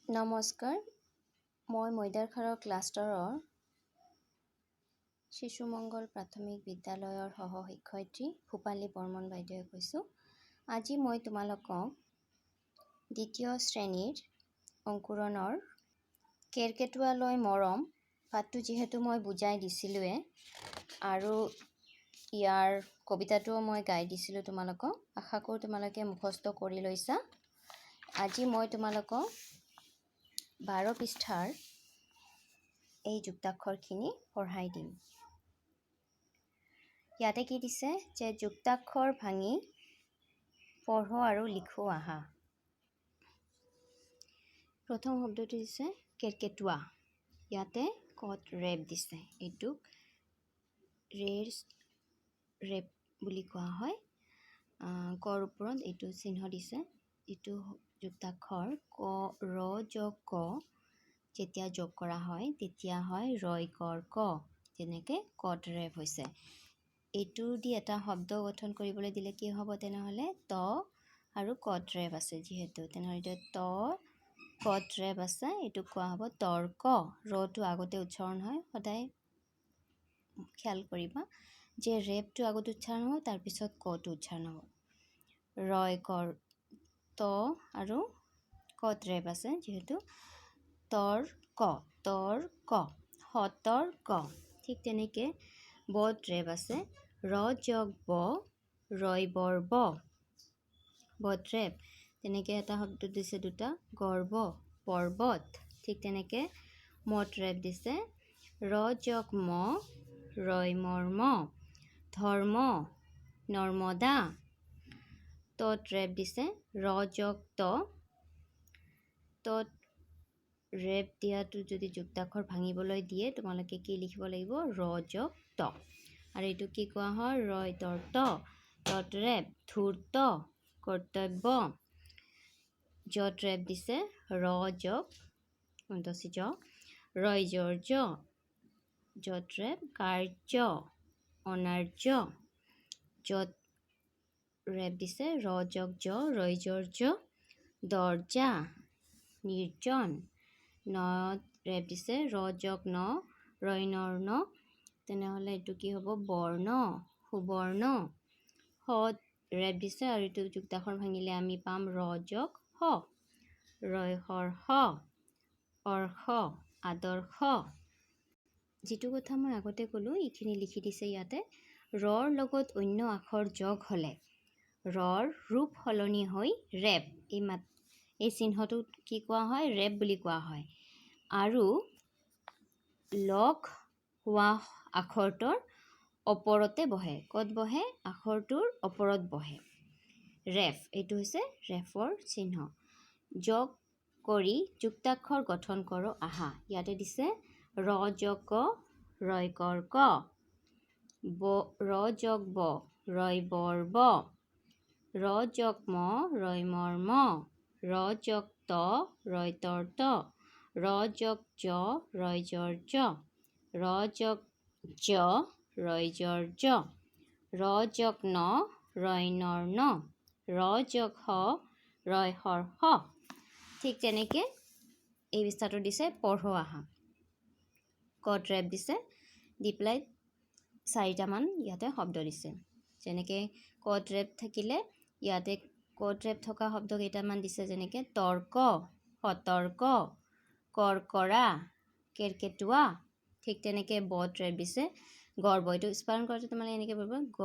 নমস্কাৰ, মই মৈদাৰখাৰৰ ক্লাষ্টাৰৰ শিশু মংগল প্ৰাথমিক বিদ্যালয়ৰ সহশিক্ষয়িত্ৰী ভূপালী বৰ্মন বাইদেৱে কৈছোঁ। আজি মই তোমালোকক দ্বিতীয় শ্ৰেণীৰ অংকুৰণৰ কেৰকেটুৱালৈ মৰম পাঠটো যিহেতু মই বুজাই দিছিলোঁৱে আৰু ইয়াৰ কবিতাটোও মই গাই দিছিলোঁ তোমালোকক। আশা কৰোঁ তোমালোকে মুখস্থ কৰি লৈছা। আজি মই তোমালোকক 12 পৃষ্ঠাৰ এই যুক্তাক্ষৰখিনি পঢ়াই দিম। ইয়াতে কি দিছে যে যুক্তাক্ষৰ ভাঙি পঢ়ো আৰু লিখো আহা। প্ৰথম শব্দটো দিছে কেৰকেটুৱা। ইয়াতে কত ৰেপ দিছে। এইটোক ৰেপ বুলি কোৱা হয়। কৰ ওপৰত এইটো চিহ্ন দিছে। এইটো যুক্তাক্ষৰ ক ৰ যোগ ক যেতিয়া যোগ কৰা হয় তেতিয়া হয় ৰয় কৰ ক। যেনেকৈ কট ৰেপ হৈছে। এইটো দি এটা শব্দ গঠন কৰিবলৈ দিলে কি হ'ব তেনেহ'লে ত আৰু কট ৰেপ আছে যিহেতু তেনেহ'লে ত কট ৰেপ আছে এইটো কোৱা হ'ব তৰ্ক। ৰটো আগতে উচ্চাৰণ হয় সদায় খেয়াল কৰিবা যে ৰেপটো আগতে উচ্চাৰণ হ'ব তাৰপিছত কটো উচ্চাৰণ হ'ব। ৰয় কৰ ত আৰু কট ৰেপ আছে যিহেতু তৰ্ক সতৰ্ক। ঠিক তেনেকৈ বট ৰেপ আছে ৰ যোগ ব ৰয় বৰ ব বট ৰেপ। তেনেকৈ এটা শব্দ দিছে দুটা গৰ্ব পৰ্বত। ঠিক তেনেকৈ মট ৰেপ দিছে ৰ যোগ ম ৰয় মৰ্ম ধৰ্ম নৰ্মদা। তত ৰেপ দিছে ৰ যোগ ত। তত ৰেপ দিয়াটো যদি যুক্তাক্ষৰ ভাঙিবলৈ দিয়ে তোমালোকে কি লিখিব লাগিব ৰ যোগ ত। আৰু এইটো কি কোৱা হয় ৰয় তৰ ত তত ৰেপ ধূৰ্ত কৰ্তব্য। যত ৰেপ দিছে ৰ যোগ জ ৰয় জৰ জ। যত ৰেপ কাৰ্য অনাৰ্য। যত ৰেপ দিছে ৰ যোগ জ ৰয় জৰ জ দৰ্জা নিৰ্জন। নত ৰেপ দিছে ৰ যোগ ন ৰয় নৰ ন। তেনেহ'লে এইটো কি হ'ব বৰ্ণ সুবৰ্ণ। স ৰেপ দিছে আৰু এইটো যুক্তাক্ষৰ ভাঙিলে আমি পাম ৰ যোগ স ৰয় হৰ স অৰ্শ আদৰ্শ। যিটো কথা মই আগতে ক'লোঁ এইখিনি লিখি দিছে ইয়াতে। ৰৰ লগত অন্য আখৰ যোগ হ'লে ৰৰ ৰূপ সলনি হৈ ৰেপ এই চিহ্নটো কি কোৱা হয় ৰেপ বুলি কোৱা হয়। আৰু লগ হোৱা আখৰটোৰ ওপৰতে বহে। ক'ত বহে আখৰটোৰ ওপৰত বহে ৰেফ। এইটো হৈছে ৰেফৰ চিহ্ন। যোগ কৰি যুক্তাক্ষৰ গঠন কৰোঁ আহা। ইয়াতে দিছে ৰ যোগ ক ৰয় কৰ ক ৰ যোগ ব ৰয় বৰ ব ৰ যোগ ম ৰয় মৰ ম ৰ যোগ ত ৰয় তৰ ত ৰ যোগ জ ৰয় জৰ জ ৰ যোগ জ ৰয় জৰ জ ৰ যোগ ন ৰয় নৰ ন ৰ যোগ হ ৰয় হৰ হ। ঠিক তেনেকৈ এই পৃষ্ঠাটো দিছে পঢ়ো আহা। কট ৰেপ দিছে দি পেলাই 4টামান ইয়াতে শব্দ দিছে। যেনেকৈ কট ৰেপ থাকিলে ইয়াতে কট ৰেপ থকা শব্দ কেইটামান দিছে যেনেকৈ তৰ্ক সতৰ্ক কৰকৰা কেৰকেটুৱা। ঠিক তেনেকৈ বট ৰেপ দিছে গৰ্ব। এইটো উচ্চাৰণ কৰোঁতে তোমালোকে এনেকৈ পঢ়িবা গ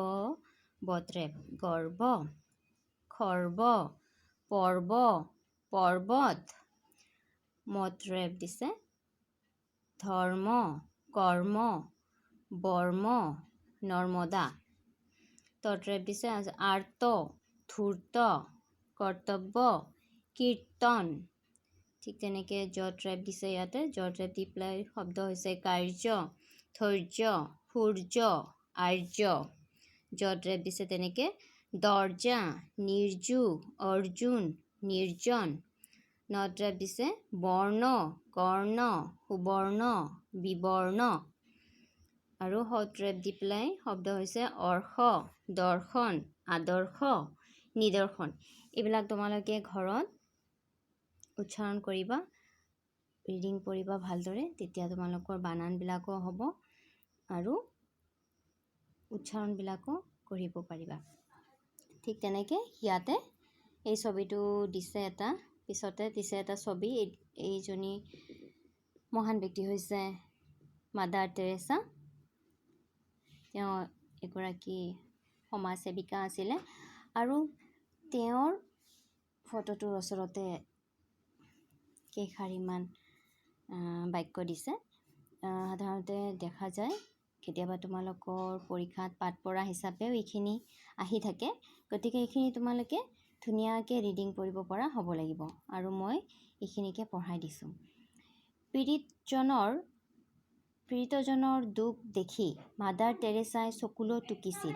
বট ৰেপ গৰ্ব খৰ্ব পৰ্ব পৰ্বত। মট ৰেপ দিছে ধৰ্ম কৰ্ম বৰ্ম নৰ্মদা। তত ৰেপ দিছে আৰ্ত ধূৰ্ত কৰ্তব্য কীৰ্তন। ঠিক তেনেকৈ যত ৰেপ দিছে ইয়াতে যত ৰেপ দি পেলাই শব্দ হৈছে কাৰ্য ধৈৰ্য সূৰ্য আৰ্য। যত ৰেপ দিছে তেনেকৈ দৰ্জা নিৰ্জু অৰ্জুন নিৰ্জন। নত ৰেপ দিছে বৰ্ণ কৰ্ণ সুবৰ্ণ বিবৰ্ণ। আৰু সত ৰেপ দি পেলাই শব্দ হৈছে অৰ্শ দৰ্শন আদৰ্শ নিদৰ্শন। এইবিলাক তোমালোকে ঘৰত উচ্চাৰণ কৰিবা ৰিডিং পঢ়িবা ভালদৰে, তেতিয়া তোমালোকৰ বানানবিলাকো হ'ব আৰু উচ্চাৰণবিলাকো কৰিব পাৰিবা। ঠিক তেনেকৈ ইয়াতে এই ছবিটো দিছে এটা, পিছতে দিছে এটা ছবি। এইজনী মহান ব্যক্তি হৈছে মাদাৰ টেৰেছা। তেওঁ এগৰাকী সমাজসেৱিকা আছিলে আৰু তেওঁৰ ফটোটোৰ ওচৰতে কেইশাৰীমান বাক্য দিছে। সাধাৰণতে দেখা যায় কেতিয়াবা তোমালোকৰ পৰীক্ষাত পাঠ পঢ়া হিচাপেও এইখিনি আহি থাকে, গতিকে এইখিনি তোমালোকে ধুনীয়াকৈ ৰিডিং কৰিব পৰা হ'ব লাগিব। আৰু মই এইখিনিকে পঢ়াই দিছোঁ। পীড়িতজনৰ দুখ দেখি মাদাৰ টেৰেছাই চকুলো টুকিছিল।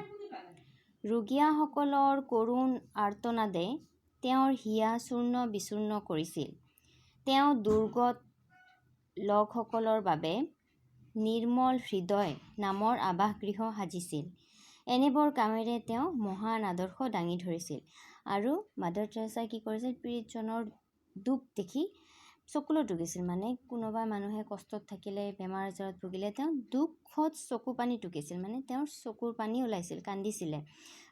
ৰোগীয়াসকলৰ কৰুণ আৰ্তনাদে তেওঁৰ হিয়া চূৰ্ণ বিচূৰ্ণ কৰিছিল। তেওঁ দুৰ্গত লোকসকলৰ বাবে নিৰ্মল হৃদয় নামৰ আৱাসগৃহ সাজিছিল। এনেবোৰ কামেৰে তেওঁ মহান আদৰ্শ দাঙি ধৰিছিল। আৰু মাদাৰ টেৰেছাই কি কৰিছিল? পীড়িতজনৰ দুখ দেখি চকুলো টুকিছিল, মানে কোনোবা মানুহে কষ্টত থাকিলে, বেমাৰ আজাৰত ভুগিলে তেওঁ দুখত চকু পানী টুকিছিল, মানে তেওঁৰ চকুৰ পানী ওলাইছিল, কান্দিছিলে।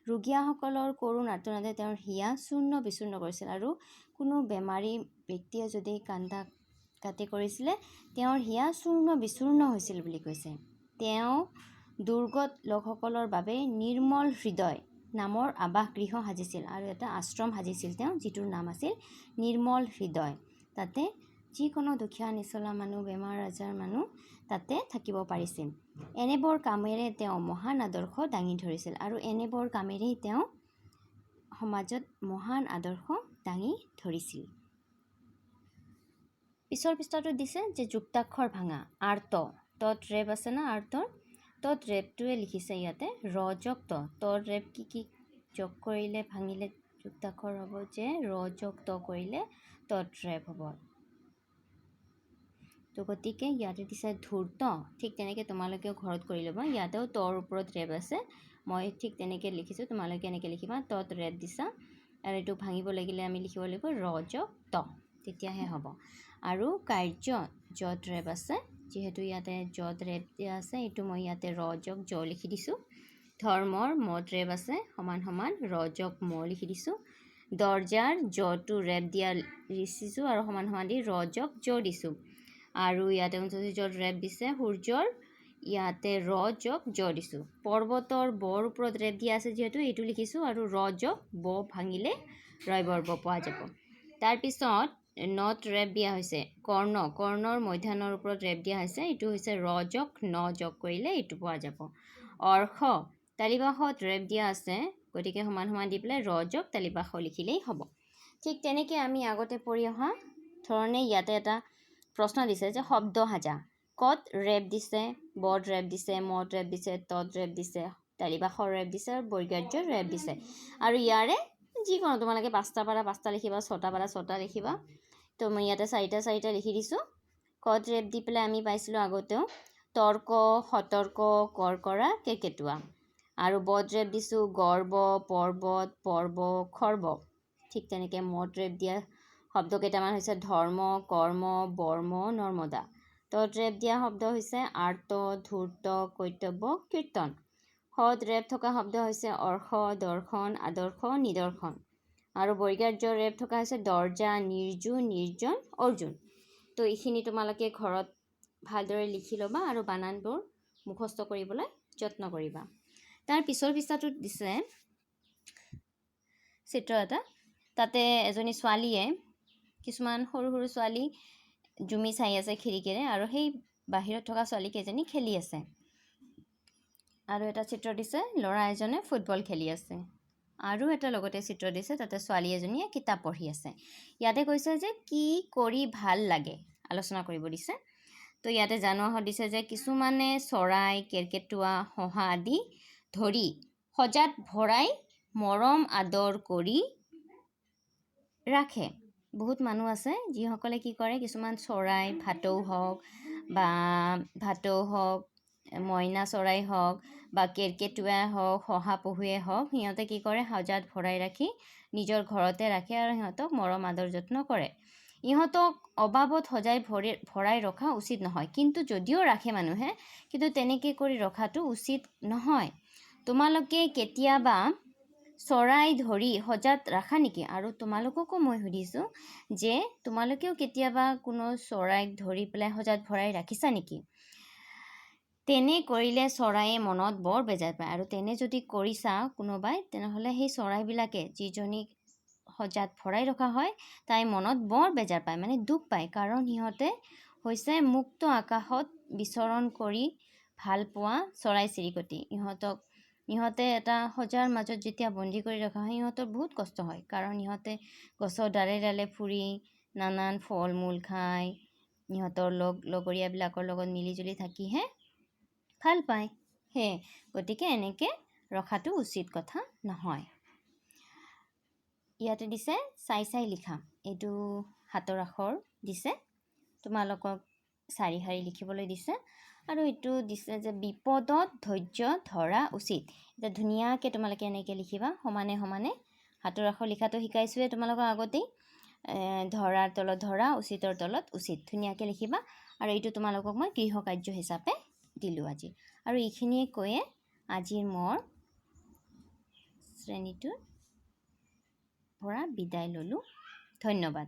ৰোগীয়াসকলৰ কৰুণ আৰ্তনাদে তেওঁৰ হিয়া চূৰ্ণ বিচূৰ্ণ কৰিছিল। আৰু কোনো বেমাৰী ব্যক্তিয়ে যদি কান্দা কাটি কৰিছিলে, তেওঁৰ হিয়া চূৰ্ণ বিচূৰ্ণ হৈছিল বুলি কৈছে। তেওঁ দুৰ্গত লোকসকলৰ বাবে নিৰ্মল হৃদয় নামৰ আৱাসগৃহ সাজিছিল, আৰু এটা আশ্ৰম সাজিছিল তেওঁ, যিটোৰ নাম আছিল নিৰ্মল হৃদয়। তাতে যিকোনো দুখীয়া নিচলা মানুহ, বেমাৰ আজাৰ মানুহ তাতে থাকিব পাৰিছিল। এনেবোৰ কামেৰে তেওঁ মহান আদৰ্শ দাঙি ধৰিছিল, আৰু এনেবোৰ কামেৰেই তেওঁ সমাজত মহান আদৰ্শ দাঙি ধৰিছিল। পিছৰ পৃষ্ঠাটোত দিছে যে যুক্তাক্ষৰ ভাঙা। আৰ্ত, তত ৰেপ আছে না আৰ্টৰ, তত ৰেপটোৱে লিখিছে ইয়াতে ৰ যোগ ত। তত ৰেপ কি যোগ কৰিলে ভাঙিলে যুক্তাক্ষৰ হ'ব, যে ৰ যোগ ত কৰিলে তত ৰেপ হ'ব। তো গতিকে ইয়াতে দিছে ধূৰ্ত। ঠিক তেনেকৈ তোমালোকেও ঘৰত কৰি ল'বা। ইয়াতেও তৰ ওপৰত ৰেপ আছে, মই ঠিক তেনেকৈ লিখিছোঁ, তোমালোকে এনেকৈ লিখিবা। তত ৰেপ দিছা, আৰু এইটো ভাঙিব লাগিলে আমি লিখিব লাগিব ৰ যোগ ত, তেতিয়াহে হ'ব। আৰু কাৰ্য, য'ত ৰেপ আছে, যিহেতু ইয়াতে য'ত ৰেপ দিয়া আছে, এইটো মই ইয়াতে ৰ যোগ জ লিখি দিছোঁ। ধৰ্মৰ মত ৰেপ আছে, সমান সমান ৰ যোগ ম লিখি দিছোঁ। দৰ্জাৰ জটো ৰেপ দিয়া লিখিছোঁ, আৰু সমান সমান দি ৰ যোগ জ দিছোঁ। আৰু ইয়াতে য'ত ৰেপ দিছে সূৰ্যৰ, ইয়াতে ৰ যোগ জ দিছোঁ। পৰ্বতৰ বৰ ওপৰত ৰেপ দিয়া আছে যিহেতু এইটো লিখিছোঁ, আৰু ৰ যোগ ব ভাঙিলে ৰয় বৰ্ব পোৱা যাব। তাৰপিছত নত ৰেপ দিয়া হৈছে। কৰ্ণৰ মধ্যাহ্নৰ ওপৰত ৰেপ দিয়া হৈছে, এইটো হৈছে ৰ যোগ ন যোগ কৰিলে এইটো পোৱা যাব। অৰ্শ, তালিবাসত ৰেপ দিয়া আছে, গতিকে সমান সমান দি পেলাই ৰ যোগ তালিবাস লিখিলেই হ'ব। ঠিক তেনেকৈ আমি আগতে পঢ়ি অহা ধৰণে ইয়াতে এটা প্ৰশ্ন দিছে যে শব্দ সাজা। কত ৰেপ দিছে, বত ৰেপ দিছে, মত ৰেপ দিছে, তত ৰেপ দিছে, তালিবাসৰ ৰেপ দিছে, আৰু বৰ্গাৰ্যৰ ৰেপ দিছে। আৰু ইয়াৰে যিকোনো তোমালোকে 5টা পাৰা 5টা লিখিবা, 6টা পাৰা 6টা লিখিবা। তো মই ইয়াতে 4টা লিখি দিছোঁ। কত ৰেপ দি পেলাই আমি পাইছিলোঁ আগতেও তৰ্ক, সতৰ্ক, কৰকৰা, কেৰ্কেটুৱা। আৰু বত ৰেপ দিছোঁ গৰ্ব, পৰ্বত, পৰ্ব, খৰ্ব। ঠিক তেনেকৈ মত ৰেপ দিয়া শব্দ কেইটামান হৈছে ধৰ্ম, কৰ্ম, বৰ্ম, নৰ্মদা। তত ৰেপ দিয়া শব্দ হৈছে আৰ্ত, ধূৰ্ত, কৰ্তব্য, কীৰ্তন। সত ৰেপ থকা শব্দ হৈছে অৰ্শ, দৰ্শন, আদৰ্শ, নিদৰ্শন। আৰু বৰ্গাৰ্য ৰেপ থকা হৈছে দৰ্জা, নিৰ্জু, নিৰ্জন, অৰ্জুন। তো এইখিনি তোমালোকে ঘৰত ভালদৰে লিখি ল'বা আৰু বানানবোৰ মুখস্থ কৰিবলৈ যত্ন কৰিবা। তাৰ পিছৰ পৃষ্ঠাটোত দিছে চিত্ৰ এটা। তাতে এজনী ছোৱালীয়ে, কিছুমান সৰু সৰু ছোৱালী জুমি চাই আছে খিৰিকীৰে, আৰু সেই বাহিৰত থকা ছোৱালীকেইজনী খেলি আছে। আৰু এটা চিত্ৰ দিছে ল'ৰা এজনে ফুটবল খেলি আছে। আৰু এটা লগতে চিত্ৰ দিছে, তাতে ছোৱালী এজনীয়ে কিতাপ পঢ়ি আছে। ইয়াতে কৈছে যে কি কৰি ভাল লাগে আলোচনা কৰিব দিছে। তো ইয়াতে জানোৱা দিছে যে কিছুমানে চৰাই, কেৰ্কেটুৱা, শহা আদি ধৰি সজাত ভৰাই মৰম আদৰ কৰি ৰাখে। বহুত মানুহ আছে যিসকলে কি কৰে, কিছুমান চৰাই, ভাটৌ হওক বা মইনা চৰাই হওক বা কেৰ্কেটুৱাই হওক, শহাপহুৱে হওক, সিহঁতে কি কৰে সজাত ভৰাই ৰাখি নিজৰ ঘৰতে ৰাখে আৰু সিহঁতক মৰম আদৰ যত্ন কৰে। ইহঁতক অবাবত সজাই ভৰাই ৰখা উচিত নহয়। কিন্তু যদিও ৰাখে মানুহে, কিন্তু তেনেকৈ কৰি ৰখাটো উচিত নহয়। তোমালোকে কেতিয়াবা চৰাই ধৰি সজাত ৰাখা নেকি? আৰু তোমালোককো মই সুধিছোঁ যে তোমালোকেও কেতিয়াবা কোনো চৰাইক ধৰি পেলাই সজাত ভৰাই ৰাখিছা নেকি? তেনে কৰিলে চৰায়ে মনত বৰ বেজাৰ পায়। আৰু তেনে যদি কৰিছা কোনোবাই, তেনেহ'লে সেই চৰাইবিলাকে যিজনীক সজাত ভৰাই ৰখা হয় তাই মনত বৰ বেজাৰ পায়, মানে দুখ পায়। কাৰণ সিহঁতে হৈছে মুক্ত আকাশত বিচৰণ কৰি ভাল পোৱা চৰাই চিৰিকটি। ইহঁতে এটা সজাৰ মাজত যেতিয়া বন্দী কৰি ৰখা হয়, সিহঁতৰ বহুত কষ্ট হয়। কাৰণ ইহঁতে গছৰ ডালে ডালে ফুৰি নানান ফল মূল খাই ইহঁতৰ লগৰীয়াবিলাকৰ লগত মিলিজুলি থাকিহে ভাল পায়। গতিকে এনেকৈ ৰখাটো উচিত কথা নহয়। ইয়াতে দিছে চাই চাই লিখা, এইটো হাতৰ আখৰ দিছে, তোমালোকক 4 শাৰী লিখিবলৈ দিছে। আৰু এইটো দিছে যে বিপদত ধৈৰ্য ধৰা উচিত। এতিয়া ধুনীয়াকৈ তোমালোকে এনেকৈ লিখিবা, সমানে সমানে। হাতৰ আখৰ লিখাটো শিকাইছোৱে তোমালোকক আগতেই। ধৰাৰ তলত ধৰা, উচিতৰ তলত উচিত, ধুনীয়াকৈ লিখিবা। আৰু এইটো তোমালোকক মই গৃহ কাৰ্য হিচাপে দিলোঁ আজি। আৰু এইখিনিয়ে কৈয়ে আজিৰ মোৰ শ্ৰেণীটোৰ পৰা বিদায় ল'লোঁ। ধন্যবাদ।